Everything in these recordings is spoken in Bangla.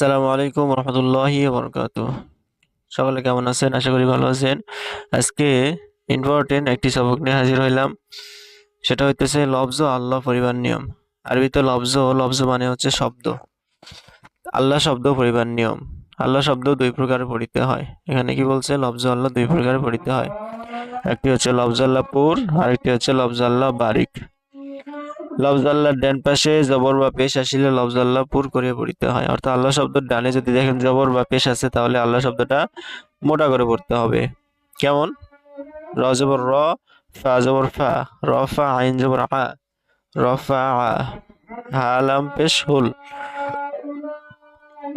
আসসালামু আলাইকুম রহমতুল্লাহি বরকাতু। সকলে কেমন আছেন? আশা করি ভালো আছেন। আজকে ইম্পর্টেন্ট একটি সবক নিয়ে হাজির হইলাম। সেটা হইতেছে লফজ ও আল্লাহ পরিবার নিয়ম। আরবিতে লফজ মানে হচ্ছে শব্দ, আল্লাহ শব্দ পরিবার নিয়ম। আল্লাহ শব্দ দুই প্রকারে পড়িতে হয়। এখানে কি বলছে? লফজ আল্লাহ দুই প্রকারে পড়িতে হয়। একটি হচ্ছে লফজ আল্লাহ পুর, আরেকটি হচ্ছে লফজ আল্লাহ বারিক। লফজ আল্লাহর ডান পাশে জবর বা পেশ আসিলে লফজ আল্লাহ পুর করিয়া পড়িতে হয়। অর্থাৎ আল্লাহ শব্দের ডানে যদি দেখেন জবর বা পেশ আছে, তাহলে আল্লাহ শব্দটা মোটা করে পড়তে হবে। কেমন? র জবর র, ফা জবর ফা, রফা আইন জবর আ, রফা আ, হা লাম পেশ হুল,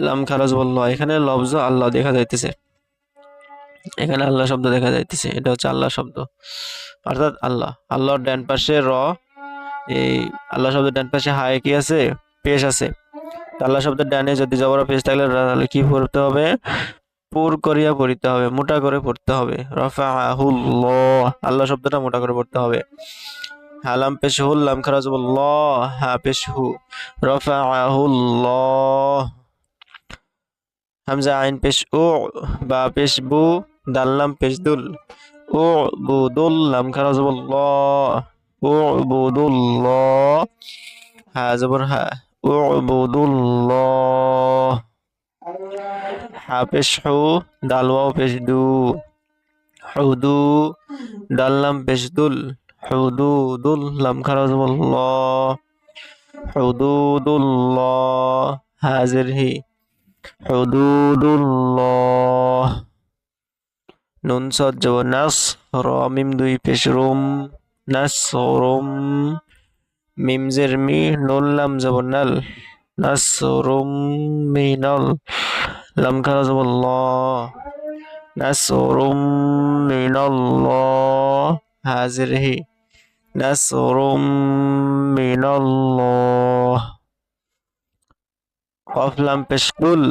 লাম খারাজ বলল। এখানে লফজ আল্লাহ দেখা যাইতেছে, এখানে আল্লাহ শব্দ দেখা যাইতেছে। এটা হচ্ছে আল্লাহ শব্দ, অর্থাৎ আল্লাহর ডান পাশে র, এই আল্লাহ শব্দের ডান পাশে হায় কি আছে? পেশ আছে। আল্লাহ শব্দের ডানে যদি জবর পেশ থাকলে তাহলে কি পড়তে হবে? পুর করিয়া পড়তে হবে, মোটা করে পড়তে হবে। রাফাহুল্লাহ, আল্লাহ শব্দটা মোটা করে পড়তে হবে। হালাম পেশ হুল, লাম খারাজ ল, হা পেশ হু, রাফাহুল্লাহ। হামজা আইন পেশ উ, বা পেশ বু, দাল লাম পেশ দুল, উ বুদুল, লাম খারাজ ল, উ বুদুল্লাহ, হা জবর হা, উ বুদুল্লাহ। হা পেশ হু, দাল ওয়াও পেশ দু, হুদু, দাল লাম পেশ দুল, হুদুদুল, লাম খারাজ ল, হুদুদুল্লাহ, হাজির হি, হুদুদুল্লাহ। নুন সদ জব নাস, র মিম দুই পেশ রুম, নাস রুম। মিম জের মি, নুন লাম জব নাল, নাস রুম মিনাল, লাম খারাজ ল, নাসরুম মিনাল্লাহ, হাজির হি, নাসরুম মিনাল্লাহ। কফ লাম পেশ কুল,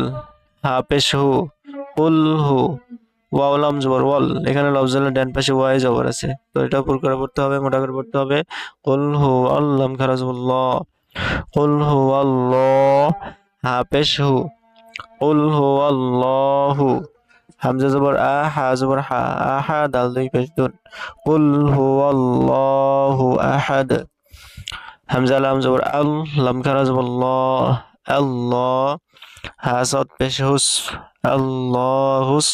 হা পেশ হু, কুল হু, ওয়াও লাম জবর ওয়াল। এখানে লফজের ডান পাশে ওয়াই জবর আছে, তো এটা পুর করে পড়তে হবে, মোটা করে পড়তে হবে। কুল হু আল্লাম খারাজুল্লাহ, কুল হু আল্লাহ, হা পেশ হু, কুল হু আল্লাহু। হামজা জবর আ, হা জবর হা, আহা দাল দুই পেশ দুন, কুল হুয়াল্লাহু আহাদ। হামজা লাম জবর আল, লাম খারা জবর ল, আল্লাহ, হা সদ পেশ হুস, আল্লাহুস।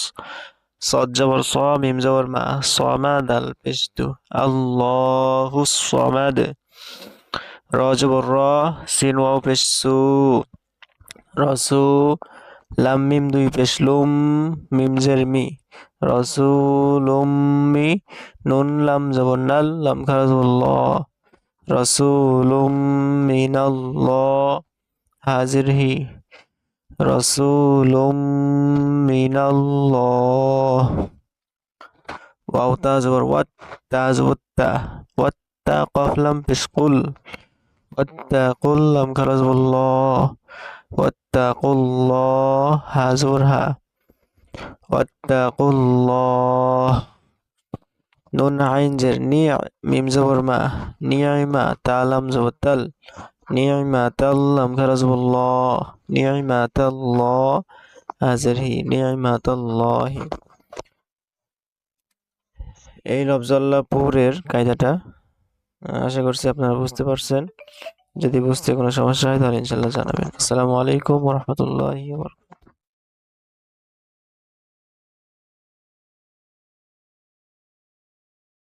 সদ জবর স, মিম জবর মা, সমা দাল পেশ দু, আল্লাহুস সমাদ। র জবর র, সিন ওয়াও পেশ সু, রসু, লাম মিম দুই পেশ লুম, মিম জের মি, রসুলুম মি, নুন লাম জবর নাল, লাম খারাজ ল, রসুলুম মিনাল্লাহ, হাজির হি, রসুলুম মিনাল্লাহ। ওয়াও তা জবর ওয়াত, তা জবর তা, ওয়াত্তা কফ লাম পেশ কুল, ওয়াত্তাকুল, লাম খারাজ ল, ওয়াত্তাকুল্লাহ, হা জবর হা, ওয়াত্তাকুল্লাহ। নুন আইন জের নি, মিম জবর মা, নিয়মা, তা লাম জবর তাল, নিয়মাতাল, লাম খারাজ ল, নিয়মাতাল্লাহ, হাজির হি, নিয়মাতাল্লাহি। এই লফজাল্লাহ পুরের কায়দাটা আশা করছি আপনারা বুঝতে পারছেন। যদি বুঝতে কোনো সমস্যা হয় তাহলে ইনশাল্লাহ জানাবেন। আসসালামু আলাইকুম রহমতুল্লাহি।